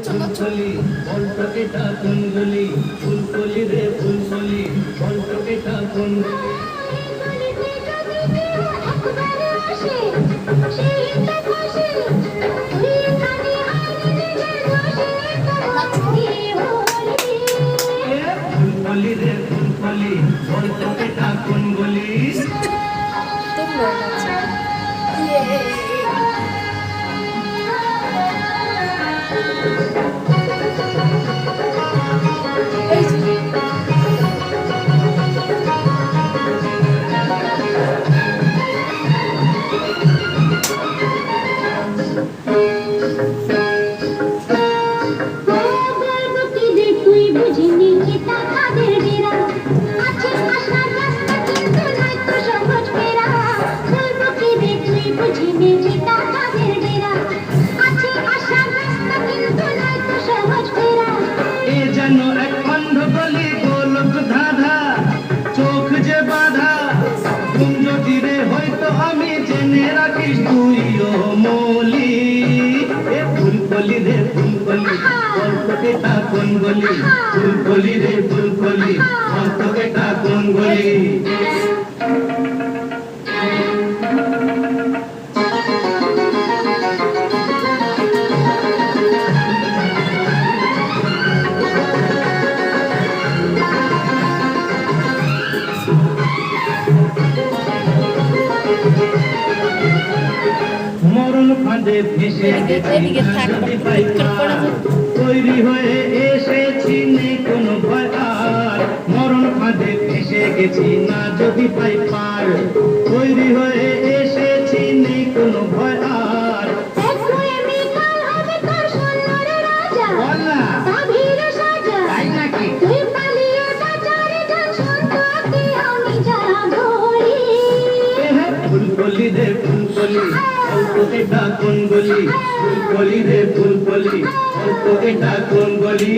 ফুলকলি বলটকে কোন গলি ফুলকলি রে ফুলকলি বলটকে কোন গলি ফুলকলি রে ফুলকলি বলটকে কোন গলি চোখ যে বাধা কুঞ্জ তীরে হয়তো আমি জেনে রাখিস তুইও মলি এ ফুলকলি রে ফুলকলি বলটকে কোন গলি ফুলকলি রে ফুলকলি বলটকে কোন গলি মরণ ফাঁদে ভেসে তৈরি হয়ে এসেছি নেই কোনো ভয় আর মরণ ফাঁদে ভেসে গেছি না যদি পাই পার তৈরি হয়ে এসেছি নেই কোনো ভয় আর তাই নাকি ফুলকলি রে ফুলকলি বলটকে কোন গলি ফুলকলি রে ফুলকলি বলটকে কোন গলি